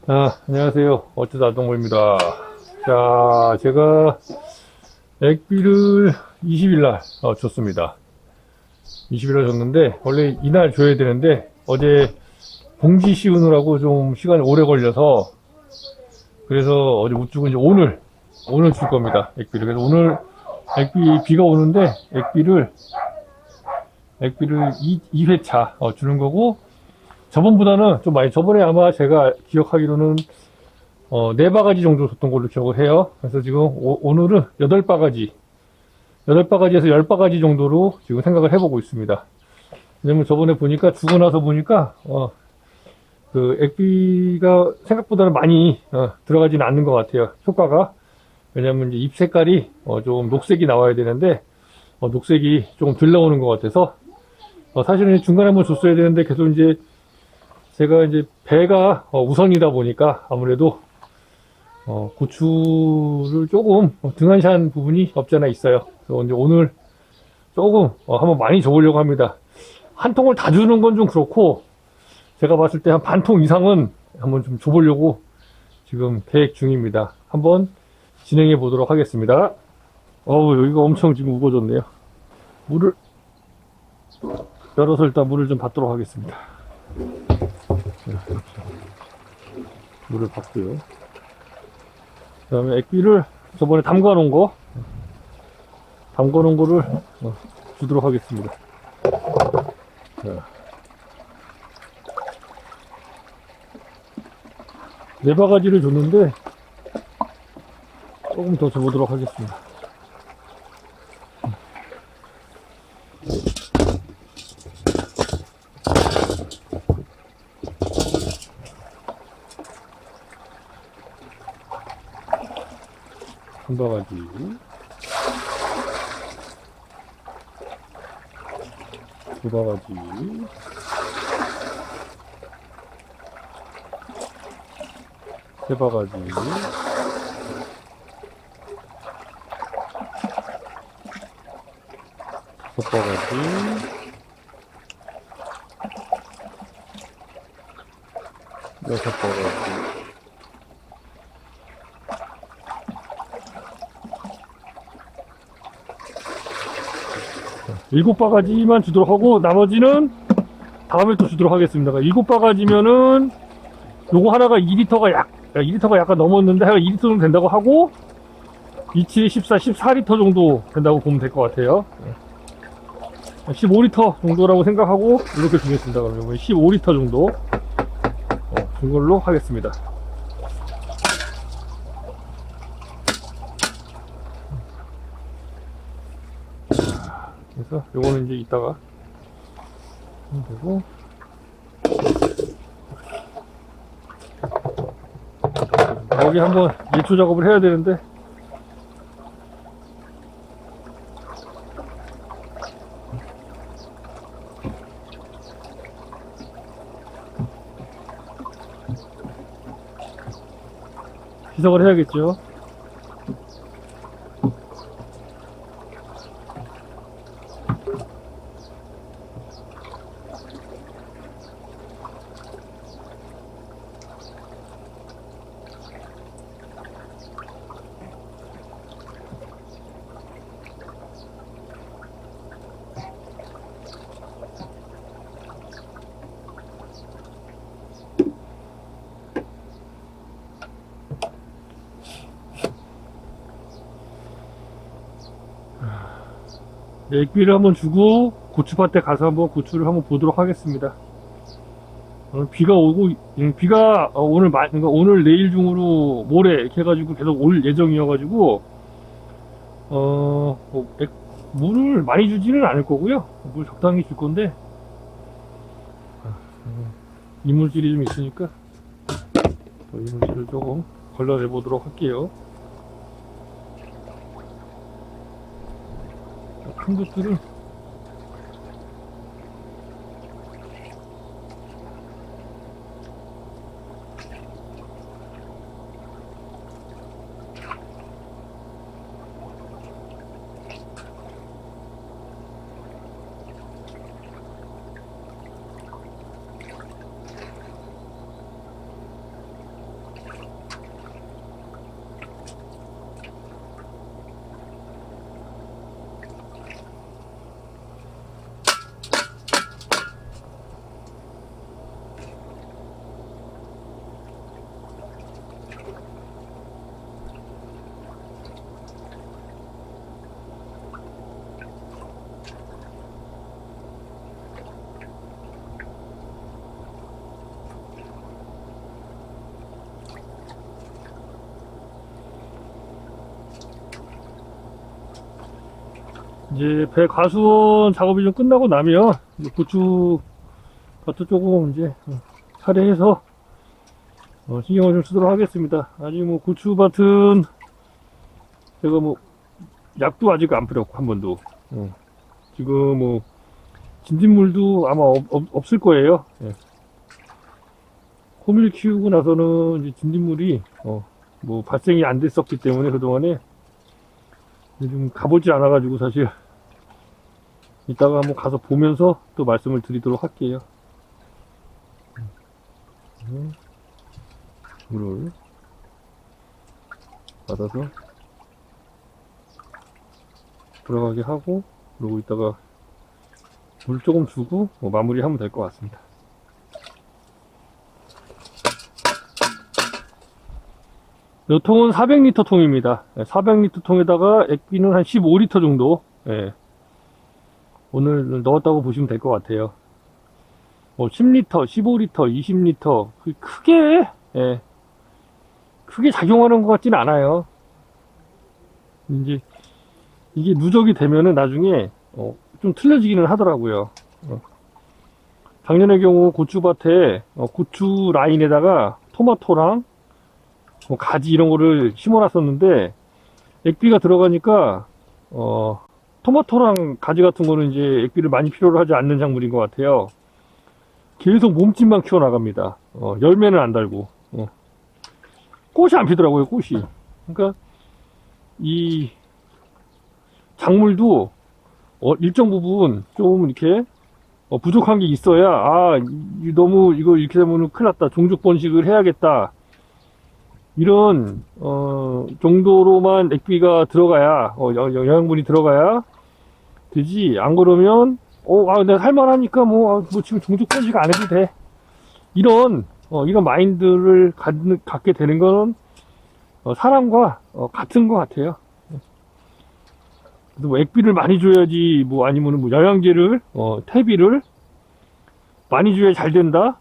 안녕하세요. 어쩌다 아동모입니다. 자, 제가 액비를 20일 날 줬습니다. 20일 날 줬는데, 원래 이날 줘야 되는데, 어제 봉지 씌우느라고 좀 시간이 오래 걸려서, 그래서 어제 못 주고 이제 오늘 줄 겁니다. 액비를. 그래서 오늘 비가 오는데, 액비를 2회차 주는 거고, 저번보다는 좀 많이, 저번에 아마 제가 기억하기로는 4바가지 정도 줬던 걸로 기억을 해요. 그래서 지금 오늘은 8바가지에서 10바가지 정도로 지금 생각을 해보고 있습니다. 왜냐면 저번에 보니까, 주고 나서 보니까, 그 액비가 생각보다는 많이 들어가지는 않는 것 같아요. 효과가. 왜냐면 이제 잎 색깔이 좀 녹색이 나와야 되는데, 녹색이 조금 덜 나오는 것 같아서, 사실은 중간에 한번 줬어야 되는데, 계속 이제 제가 이제 배가 우선이다 보니까 아무래도 고추를 조금 등한시한 부분이 없지 않아 있어요. 그래서 이제 오늘 조금 한번 많이 줘보려고 합니다. 한 통을 다 주는 건 좀 그렇고, 제가 봤을 때 한 반 통 이상은 한번 좀 줘보려고 지금 계획 중입니다. 한번 진행해 보도록 하겠습니다. 여기가 엄청 지금 우거졌네요. 물을 열어서 일단 물을 좀 받도록 하겠습니다. 물을 받고요. 그 다음에 액비를 저번에 담가 놓은 거를 주도록 하겠습니다. 자. 4바가지를 줬는데 조금 더 줘보도록 하겠습니다. 한 바가지, 두 바가지, 세 바가지, 다섯 바가지, 여섯 바가지, 일곱 바가지만 주도록 하고, 나머지는 다음에 또 주도록 하겠습니다. 일곱 바가지면은 요거 하나가 2리터가 약간 넘었는데 2리터 정도 된다고 하고, 27, 14, 14리터 정도 된다고 보면 될 것 같아요. 15리터 정도라고 생각하고 이렇게 주겠습니다. 그러면 15리터 정도 준 걸로 하겠습니다. 그래서 요거는 이제 이따가 하면 되고, 여기 한번 예초 작업을 해야 되는데 시작을 해야겠죠. 액비를 한번 주고 고추밭에 가서 한번 고추를 한번 보도록 하겠습니다. 비가 오고, 비가 그러니까 오늘 내일 중으로 모레 이렇게 해가지고 계속 올 예정이어가지고 물을 많이 주지는 않을 거고요. 물 적당히 줄 건데 이물질이 좀 있으니까 이물질을 조금 걸러내 보도록 할게요. 큰 것들은 이제 배 가수원 작업이 좀 끝나고 나면 이제 고추밭도 조금 이제 차례해서 신경을 좀 쓰도록 하겠습니다. 아직 뭐 고추밭은 제가 뭐 약도 아직 안 뿌렸고 한 번도 지금 뭐 진딧물도 아마 없을 거예요. 예. 호밀 키우고 나서는 이제 진딧물이 뭐 발생이 안 됐었기 때문에 그동안에 좀 가보지 않아 가지고 사실 이따가 한번 가서 보면서 또 말씀을 드리도록 할게요. 물을 받아서 들어가게 하고, 그리고 이따가 물 조금 주고 마무리하면 될 것 같습니다. 이 통은 400리터 통입니다. 400리터 통에다가 액비는 한 15리터 정도 오늘 넣었다고 보시면 될 것 같아요. 10리터, 15리터, 20리터 크게 작용하는 것 같지는 않아요. 이제 이게 누적이 되면은 나중에 좀 틀려지기는 하더라고요. 작년의 경우 고추밭에 고추 라인에다가 토마토랑 가지 이런 거를 심어놨었는데 액비가 들어가니까 토마토랑 가지 같은 거는 이제 액비를 많이 필요로 하지 않는 작물인 것 같아요. 계속 몸집만 키워나갑니다. 열매는 안 달고 꽃이 안 피더라고요. 꽃이. 그러니까 이 작물도 일정 부분 좀 이렇게 부족한 게 있어야 너무 이거 이렇게 되면 큰일 났다, 종족 번식을 해야겠다, 이런 정도로만 액비가 들어가야 영양분이 들어가야 되지. 안 그러면 내가 살만하니까 뭐 지금 종족 번식 안 해도 돼, 이런 마인드를 갖게 되는 거는 사람과 같은 것 같아요. 뭐 액비를 많이 줘야지, 뭐 아니면 뭐 영양제를 퇴비를 많이 줘야 잘 된다?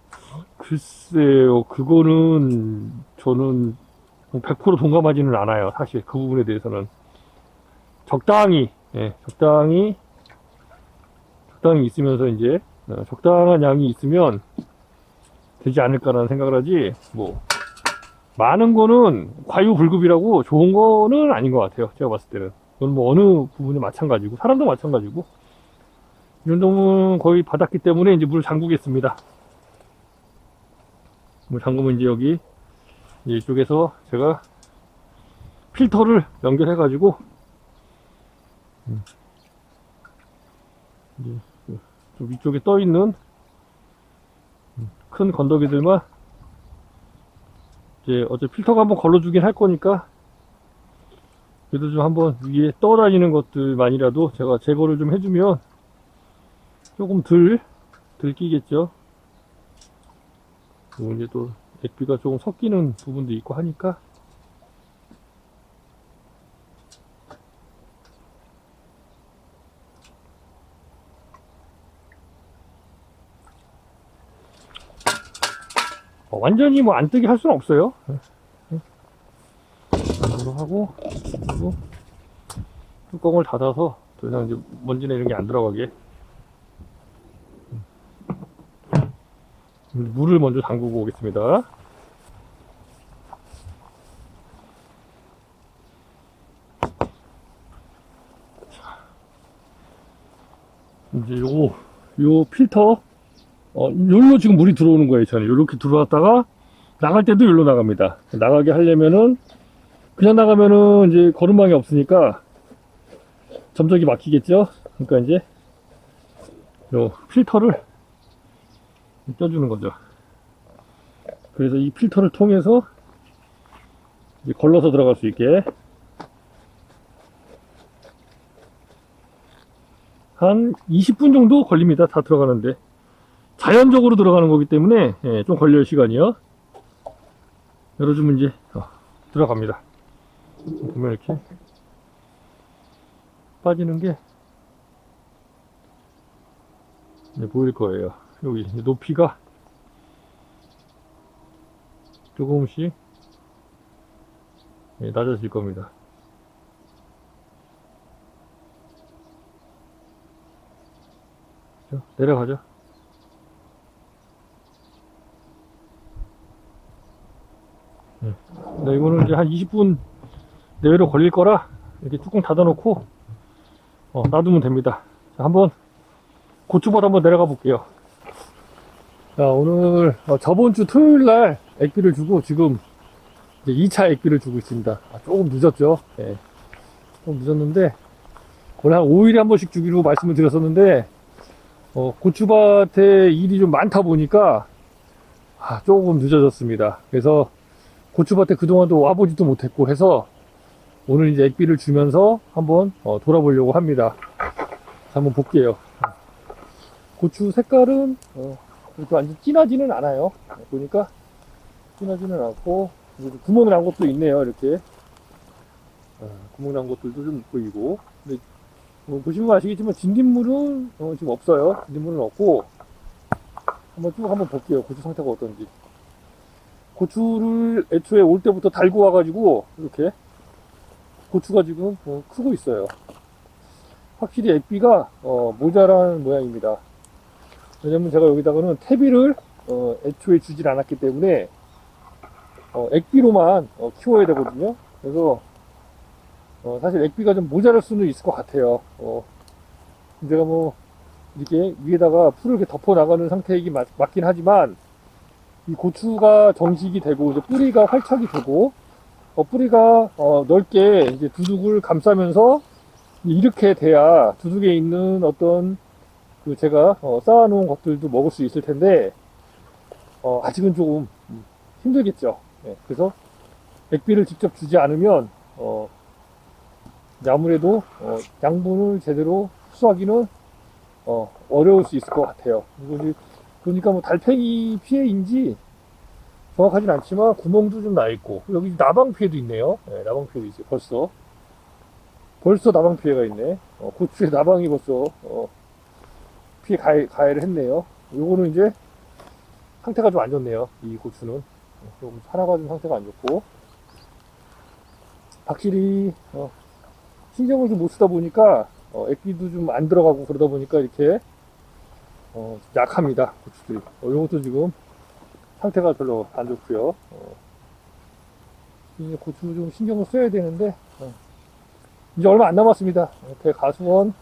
글쎄요, 그거는 저는 100% 동감하지는 않아요. 사실 그 부분에 대해서는 적당히 있으면서 이제 적당한 양이 있으면 되지 않을까라는 생각을 하지, 뭐 많은 거는 과유불급이라고 좋은 거는 아닌 것 같아요. 제가 봤을 때는 그건 뭐 어느 부분이 마찬가지고 사람도 마찬가지고, 이 정도면 거의 받았기 때문에 이제 물을 잠그겠습니다. 물 잠그면 이제 여기 이쪽에서 제가 필터를 연결해 가지고 좀 위쪽에 떠 있는 큰 건더기들만 이제 어제 필터가 한번 걸러주긴 할 거니까, 그래도 좀 한번 위에 떠다니는 것들만이라도 제가 제거를 좀 해주면 조금 덜 끼겠죠. 그리고 이제 또 액비가 조금 섞이는 부분도 있고 하니까. 완전히 뭐 안 뜨게 할 수는 없어요. 이걸로 하고, 그리고 뚜껑을 닫아서 더 이상 이제 먼지나 이런 게 안 들어가게 물을 먼저 담그고 오겠습니다. 이제 요 필터, 요로 지금 물이 들어오는 거예요. 저는 요렇게 들어왔다가 나갈 때도 요로 나갑니다. 나가게 하려면은 그냥 나가면은 이제 거름망이 없으니까 점적이 막히겠죠. 그러니까 이제 요 필터를 껴주는 거죠. 그래서 이 필터를 통해서 이제 걸러서 들어갈 수 있게 한 20분 정도 걸립니다. 다 들어가는데 자연적으로 들어가는 거기 때문에 좀 걸려요, 시간이요. 열어주면 이제 들어갑니다. 보면 이렇게 빠지는 게 보일 거예요. 여기 높이가 조금씩 낮아질 겁니다. 자, 내려가죠. 네, 이거는 이제 한 20분 내외로 걸릴 거라 이렇게 뚜껑 닫아 놓고 놔두면 됩니다. 자, 한번 고추밭 한번 내려가 볼게요. 자, 오늘 저번 주 토요일 날 액비를 주고 지금 이제 2차 액비를 주고 있습니다. 조금 늦었죠. 네, 좀 늦었는데 거의 한 5일에 한 번씩 주기로 말씀을 드렸었는데 고추밭에 일이 좀 많다 보니까 조금 늦어졌습니다. 그래서 고추밭에 그동안도 와보지도 못했고 해서 오늘 이제 액비를 주면서 한번 돌아보려고 합니다. 한번 볼게요. 고추 색깔은 그렇게 완전 진하지는 않아요. 보니까 진하지는 않고 구멍 난 것도 있네요. 이렇게 구멍 난 것들도 좀 보이고. 근데 보시면 아시겠지만 진딧물은 지금 없어요. 진딧물은 없고 한번 볼게요. 고추 상태가 어떤지. 고추를 애초에 올 때부터 달고 와가지고 이렇게 고추가 지금 크고 있어요. 확실히 액비가 모자란 모양입니다. 왜냐면 제가 여기다가는 퇴비를 애초에 주질 않았기 때문에 액비로만 키워야 되거든요. 그래서 사실 액비가 좀 모자랄 수는 있을 것 같아요. 제가 뭐 이렇게 위에다가 풀을 이렇게 덮어 나가는 상태이긴 맞긴 하지만 이 고추가 정식이 되고 이제 뿌리가 활착이 되고 뿌리가 넓게 이제 두둑을 감싸면서 이렇게 돼야 두둑에 있는 어떤 그 제가 쌓아놓은 것들도 먹을 수 있을 텐데 아직은 조금 힘들겠죠. 네, 그래서 액비를 직접 주지 않으면 아무래도 양분을 제대로 흡수하기는 어려울 수 있을 것 같아요. 그러니까 뭐 달팽이 피해인지 정확하진 않지만 구멍도 좀 나 있고 여기 나방 피해도 있네요. 네, 나방 피해도 있어요. 벌써 나방 피해가 있네. 고추에 나방이 벌써 피해 가해를 했네요. 요거는 이제 상태가 좀 안 좋네요. 이 고추는 조금 하나가 좀 상태가 안 좋고 확실히 신경을 좀 못 쓰다 보니까 액비도 좀 안 들어가고 그러다 보니까 이렇게 약합니다. 고추들이. 요것도 지금 상태가 별로 안 좋고요. 이제 고추 좀 신경을 써야 되는데 이제 얼마 안 남았습니다. 대가수원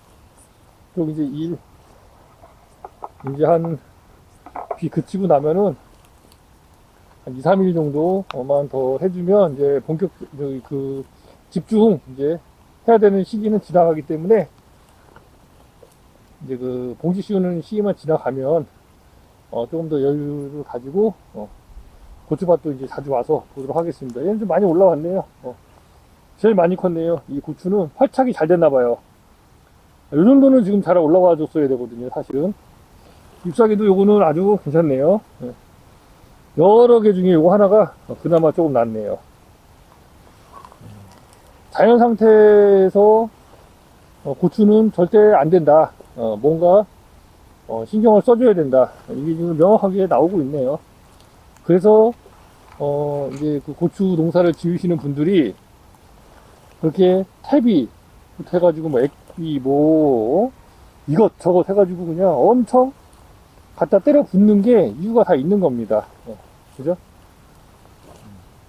쪽 이제 이제 한 비 그치고 나면은 한 2, 3일 정도만 더 해주면 이제 본격 그 집중 이제 해야 되는 시기는 지나가기 때문에 이제 그 봉지 씌우는 시기만 지나가면 조금 더 여유를 가지고 고추밭도 이제 자주 와서 보도록 하겠습니다. 얘는 좀 많이 올라왔네요. 제일 많이 컸네요. 이 고추는 활착이 잘 됐나봐요. 이 정도는 지금 잘 올라와 줬어야 되거든요. 사실은 잎사귀도 요거는 아주 괜찮네요. 여러 개 중에 요거 하나가 그나마 조금 낫네요. 자연 상태에서 고추는 절대 안 된다. 뭔가 신경을 써줘야 된다. 이게 지금 명확하게 나오고 있네요. 그래서 이제 그 고추 농사를 지으시는 분들이 그렇게 퇴비 해가지고 뭐 액비 뭐 이것저것 해가지고 그냥 엄청 갖다 때려 붓는 게 이유가 다 있는 겁니다. 그죠?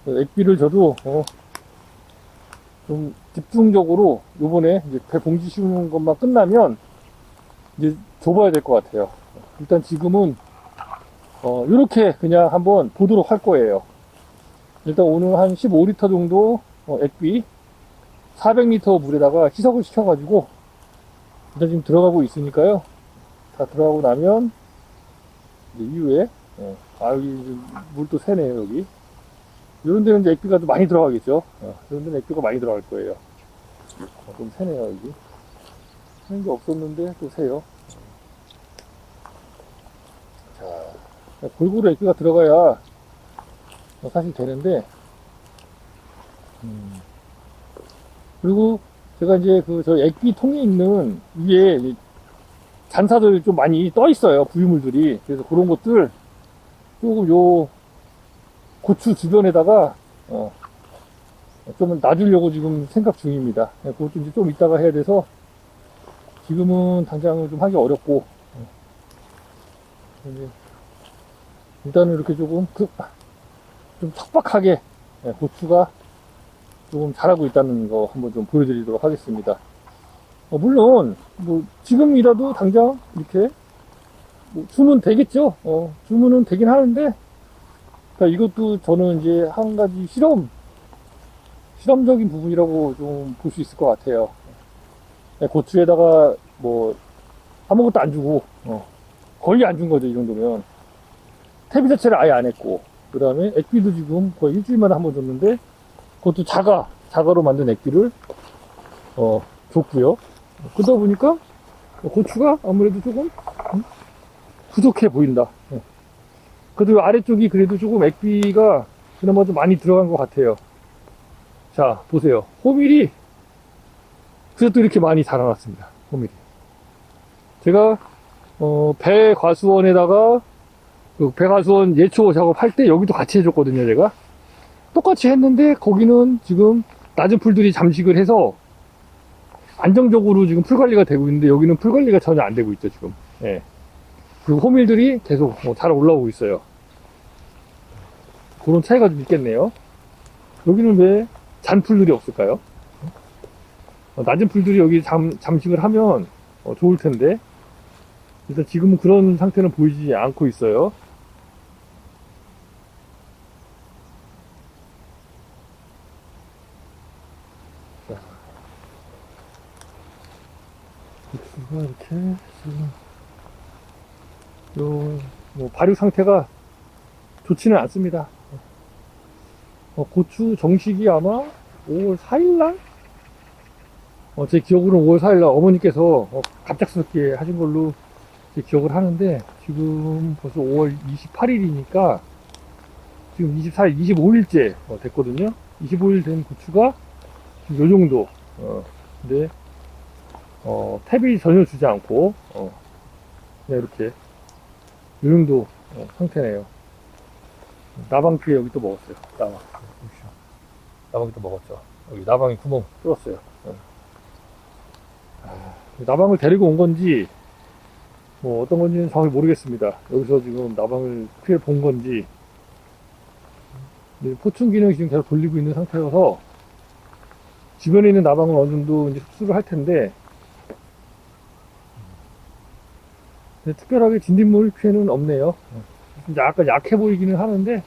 액비를 저도 좀 집중적으로 요번에 이제 배 봉지 씌우는 것만 끝나면 이제 줘봐야 될 것 같아요. 일단 지금은 요렇게 그냥 한번 보도록 할 거예요. 일단 오늘 한 15리터 정도 액비 400리터 물에다가 희석을 시켜가지고 일단 지금 들어가고 있으니까요. 다 들어가고 나면 이제 이후에 여기 물도 새네요. 여기 이런 데는 이제 액비가 좀 많이 들어가겠죠. 이런 데는 액비가 많이 들어갈 거예요. 좀 새네요. 여기 새는 게 없었는데 또 새요. 자, 골고루 액비가 들어가야 사실 되는데 그리고 제가 이제 저 액비 통에 있는 위에 잔사들 좀 많이 떠 있어요. 부유물들이. 그래서 그런 것들 조금 요 고추 주변에다가 좀 놔주려고 지금 생각 중입니다. 그것도 이제 좀 이따가 해야 돼서 지금은 당장은 좀 하기 어렵고 이제 일단은 이렇게 조금 좀 척박하게 고추가 조금 자라고 있다는 거 한번 좀 보여드리도록 하겠습니다. 물론 뭐 지금이라도 당장 이렇게 뭐 주문 되겠죠. 주문은 되긴 하는데, 그러니까 이것도 저는 이제 한 가지 실험적인 부분이라고 좀 볼 수 있을 것 같아요. 고추에다가 뭐 아무것도 안 주고 거의 안 준 거죠. 이 정도면 퇴비 자체를 아예 안 했고, 그 다음에 액비도 지금 거의 일주일마다 한 번 줬는데, 그것도 자가로 만든 액비를 줬고요. 그러다 보니까 고추가 아무래도 조금 부족해 보인다. 그래도 아래쪽이 그래도 조금 액비가 그나마 좀 많이 들어간 것 같아요. 자, 보세요. 호밀이 그래도 이렇게 많이 자라났습니다. 호밀이. 제가 배과수원에다가 그 배과수원 예초 작업할 때 여기도 같이 해줬거든요. 제가 똑같이 했는데 거기는 지금 낮은 풀들이 잠식을 해서 안정적으로 지금 풀 관리가 되고 있는데, 여기는 풀 관리가 전혀 안 되고 있죠 지금. 예. 그리고 호밀들이 계속 잘 올라오고 있어요. 그런 차이가 좀 있겠네요. 여기는 왜 잔풀들이 없을까요? 낮은 풀들이 여기 잠식을 하면 좋을 텐데, 일단 지금은 그런 상태는 보이지 않고 있어요. 자, 고추가 이렇게 지금 뭐 발육 상태가 좋지는 않습니다. 고추 정식이 아마 5월 4일날? 제 기억으로는 5월 4일날 어머니께서 갑작스럽게 하신 걸로 제 기억을 하는데, 지금 벌써 5월 28일이니까 지금 24일, 25일째 됐거든요. 25일 된 고추가 지금 요 정도. 근데 탭이 전혀 주지 않고 그냥 이렇게 요 정도 상태네요. 나방귀에 여기 또 먹었어요. 나방이 또 먹었죠. 여기 나방이 구멍 뚫었어요. 나방을 데리고 온 건지 뭐 어떤 건지는 정확히 모르겠습니다. 여기서 지금 나방을 피해를 본 건지. 포충 기능이 지금 계속 돌리고 있는 상태여서 주변에 있는 나방은 어느 정도 이제 흡수를 할 텐데, 특별하게 진딧물 피해는 없네요. 진짜 약간 약해 보이기는 하는데,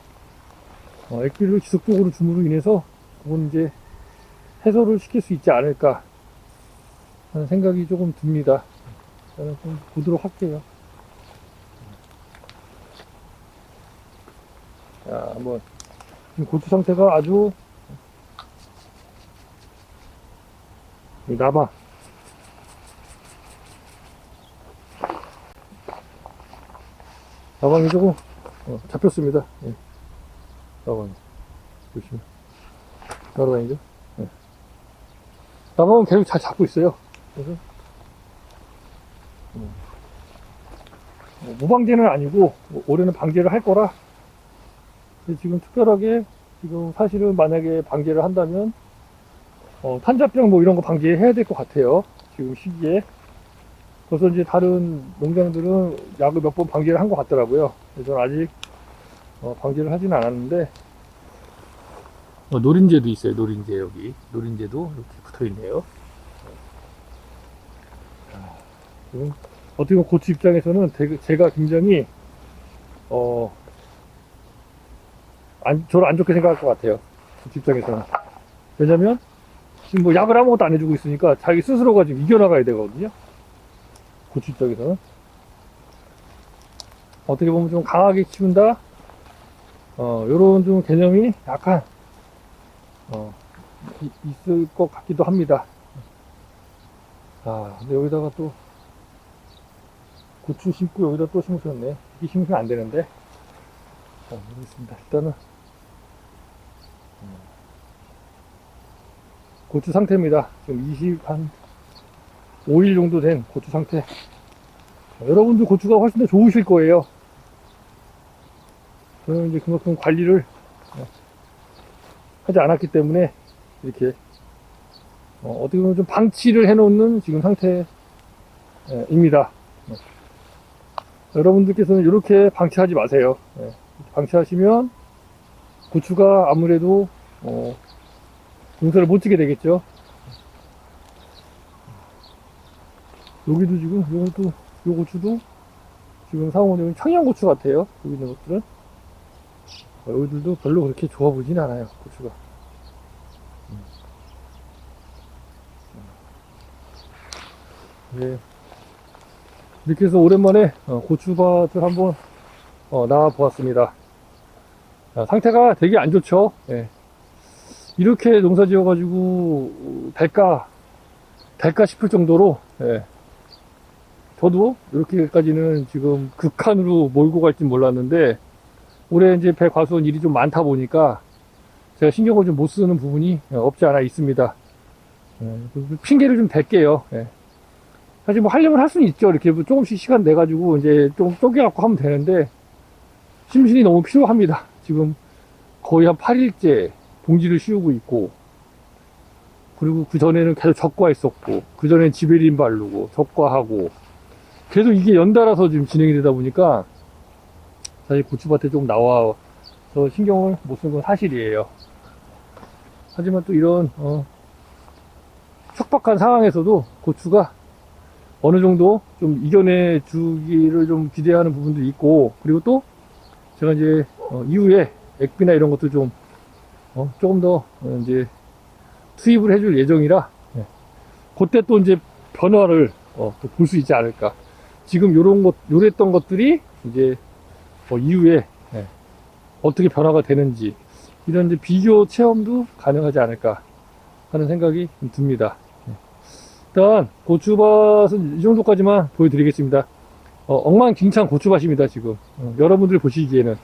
액비를 지속적으로 줌으로 인해서 그건 이제 해소를 시킬 수 있지 않을까 하는 생각이 조금 듭니다. 저는 좀 보도록 할게요. 자, 한번 지금 고추 상태가 아주 나방 나방이 조금 잡혔습니다. 예. 나방이 보시면 날아다니죠. 예. 나방은 계속 잘 잡고 있어요. 그래서 무방제는 아니고 올해는 방제를 할 거라. 지금 특별하게 지금 사실은 만약에 방제를 한다면 탄자병 뭐 이런 거 방제해야 될 것 같아요. 지금 시기에. 그래서 이제 다른 농장들은 약을 몇 번 방제를 한 것 같더라고요. 그래서 저는 아직 방제를 하지는 않았는데, 노린재도 있어요. 노린재 여기 노린재도 이렇게 붙어 있네요. 지금 어떻게 보면 고추 입장에서는 제가 굉장히 저를 안 좋게 생각할 것 같아요. 고추 입장에서는. 왜냐면 지금 뭐 약을 아무것도 안 해주고 있으니까 자기 스스로가 지금 이겨나가야 되거든요. 고추 입장에서는. 어떻게 보면 좀 강하게 키운다, 요런 좀 개념이 약간 있을 것 같기도 합니다. 근데 여기다가 또 고추 심고 여기다 또 심으셨네. 이게 심으면 안 되는데. 모르겠습니다. 일단은 고추 상태입니다. 지금 한 5일 정도 된 고추 상태. 여러분들 고추가 훨씬 더 좋으실 거예요. 저는 이제 그만큼 관리를 하지 않았기 때문에 이렇게 어떻게 보면 좀 방치를 해 놓는 지금 상태입니다. 여러분들께서는 이렇게 방치하지 마세요. 예. 방치하시면 고추가 아무래도 농사를 못 지게 되겠죠. 여기도 지금 요것도 요 고추도 지금 사온 청양고추 같아요. 여기 있는 것들은 여기들도 별로 그렇게 좋아 보진 않아요. 고추가. 네. 이렇게 해서 오랜만에 고추밭을 한번 나와 보았습니다. 상태가 되게 안 좋죠. 예. 이렇게 농사 지어 가지고 될까 싶을 정도로, 예. 저도 이렇게까지는 지금 극한으로 몰고 갈지 몰랐는데 올해 이제 배 과수원 일이 좀 많다 보니까 제가 신경을 좀 못 쓰는 부분이 없지 않아 있습니다. 예. 핑계를 좀 댈게요. 예. 사실 뭐 하려면 할 수는 있죠. 이렇게 조금씩 시간 내가지고 이제 좀 쪼개갖고 하면 되는데 심신이 너무 필요합니다. 지금 거의 한 8일째 봉지를 씌우고 있고, 그리고 그 전에는 계속 적과했었고, 그 전에는 지베린 바르고 적과하고 계속 이게 연달아서 지금 진행이 되다 보니까 사실 고추밭에 좀 나와서 신경을 못 쓴 건 사실이에요. 하지만 또 이런 척박한 상황에서도 고추가 어느 정도 좀 이겨내 주기를 좀 기대하는 부분도 있고, 그리고 또 제가 이제 이후에 액비나 이런 것도 좀 조금 더 이제 투입을 해줄 예정이라, 예. 그때 또 이제 변화를 볼 수 있지 않을까. 지금 요랬던 것들이 이제 이후에, 예. 어떻게 변화가 되는지 이런 이제 비교 체험도 가능하지 않을까 하는 생각이 좀 듭니다. 일단 고추밭은 이 정도까지만 보여드리겠습니다. 엉망진창 고추밭입니다. 지금 여러분들이 보시기에는.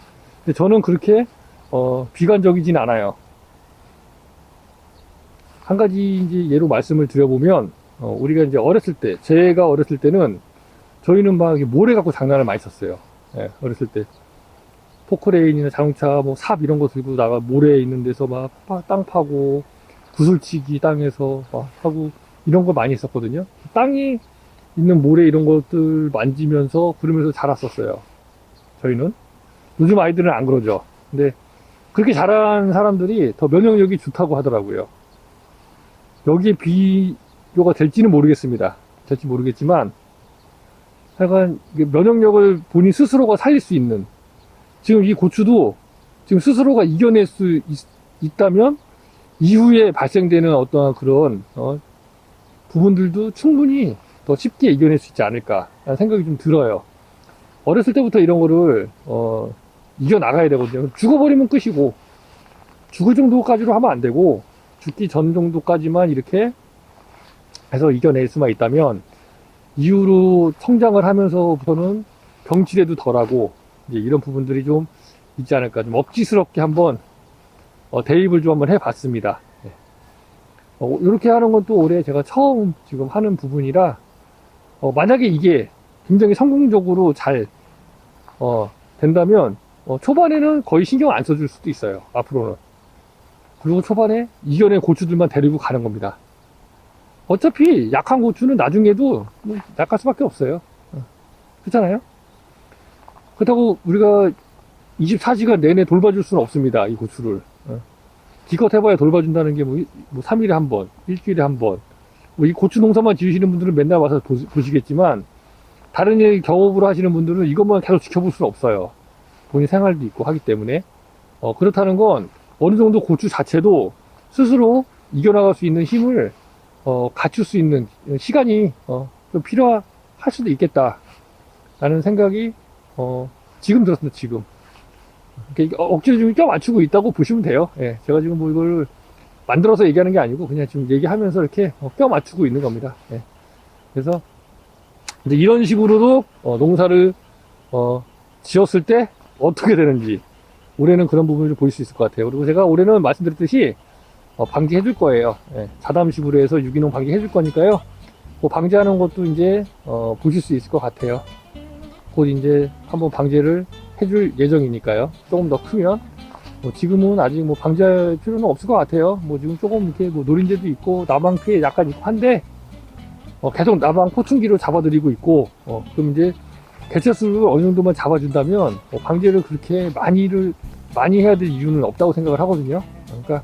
근데 저는 그렇게 비관적이진 않아요. 한 가지 이제 예로 말씀을 드려보면, 우리가 이제 어렸을 때, 제가 어렸을 때는 저희는 막 모래 갖고 장난을 많이 쳤어요. 예, 어렸을 때 포크레인이나 자동차 뭐 삽 이런 거 들고 나가 모래에 있는 데서 막 땅 파고 구슬치기 땅에서 막 하고 이런 거 많이 했었거든요. 땅이 있는 모래 이런 것들 만지면서 그러면서 자랐었어요. 저희는. 요즘 아이들은 안 그러죠. 근데 그렇게 자란 사람들이 더 면역력이 좋다고 하더라고요. 여기에 비교가 될지는 모르겠습니다. 될지 모르겠지만 하여간 면역력을 본인 스스로가 살릴 수 있는, 지금 이 고추도 지금 스스로가 이겨낼 수 있다면 이후에 발생되는 어떠한 그런 부분들도 충분히 더 쉽게 이겨낼 수 있지 않을까 라는 생각이 좀 들어요. 어렸을 때부터 이런 거를 이겨나가야 되거든요. 죽어버리면 끝이고, 죽을 정도까지로 하면 안 되고 죽기 전 정도까지만 이렇게 해서 이겨낼 수만 있다면 이후로 성장을 하면서부터는 병치레도 덜하고 이제 이런 부분들이 좀 있지 않을까. 좀 억지스럽게 한번 대입을 좀 한번 해봤습니다. 이렇게 하는 건 또 올해 제가 처음 지금 하는 부분이라, 만약에 이게 굉장히 성공적으로 잘 된다면 초반에는 거의 신경 안 써줄 수도 있어요. 앞으로는. 그리고 초반에 이겨낸 고추들만 데리고 가는 겁니다. 어차피 약한 고추는 나중에도 뭐 약할 수밖에 없어요. 그렇잖아요? 그렇다고 우리가 24시간 내내 돌봐줄 수는 없습니다. 이 고추를. 기껏 해봐야 돌봐준다는 게 뭐 3일에 한 번, 일주일에 한 번. 뭐 이 고추 농사만 지으시는 분들은 맨날 와서 보시겠지만, 다른 일 경업으로 하시는 분들은 이것만 계속 지켜볼 수는 없어요. 본인 생활도 있고 하기 때문에. 그렇다는 건 어느 정도 고추 자체도 스스로 이겨나갈 수 있는 힘을 갖출 수 있는 시간이 좀 필요할 수도 있겠다 라는 생각이 지금 들었습니다. 지금 억지로 좀 껴맞추고 있다고 보시면 돼요. 예, 제가 지금 뭐 이걸 만들어서 얘기하는 게 아니고 그냥 지금 얘기하면서 이렇게 껴맞추고 있는 겁니다. 예. 그래서 이제 이런 식으로도 농사를 지었을 때 어떻게 되는지 올해는 그런 부분을 좀 보일 수 있을 것 같아요. 그리고 제가 올해는 말씀드렸듯이 방지해 줄 거예요. 예, 자담식으로 해서 유기농 방지해 줄 거니까요. 뭐 방지하는 것도 이제 보실 수 있을 것 같아요. 곧 이제 한번 방제를 해줄 예정이니까요. 조금 더 크면. 지금은 아직 뭐 방지할 필요는 없을 것 같아요. 뭐 지금 조금 이렇게 뭐 노린재도 있고 나방 피해 약간 있고 한데 계속 나방 포충기로 잡아드리고 있고 그럼 이제 개체수를 어느 정도만 잡아준다면 방제를 그렇게 많이 해야 될 이유는 없다고 생각을 하거든요. 그러니까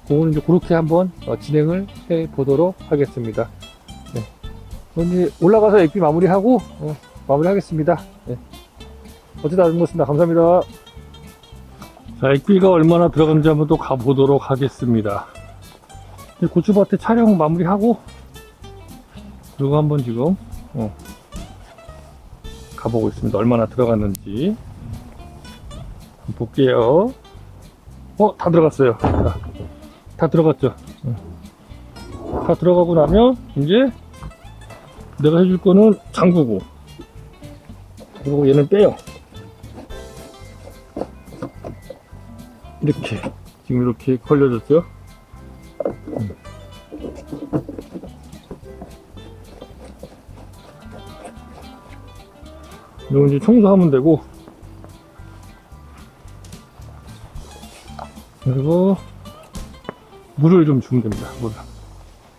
그거는 이제 그렇게 한번 진행을 해 보도록 하겠습니다. 네. 그럼 이제 올라가서 액비 마무리하고 마무리하겠습니다. 네. 어쨌든 아주 고맙습니다. 감사합니다. 자, 액비가 얼마나 들어갔는지 한번 또 가보도록 하겠습니다. 고추밭에 촬영 마무리하고 그리고 한번 지금 가보고 있습니다. 얼마나 들어갔는지 한번 볼게요. 다 들어갔어요. 다 들어갔죠. 다 들어가고 나면 이제 내가 해줄 거는 잠그고 그리고 얘는 빼요. 이렇게 지금 이렇게 걸려졌죠. 이거 이제 청소하면 되고, 그리고 물을 좀 주면 됩니다. 물을.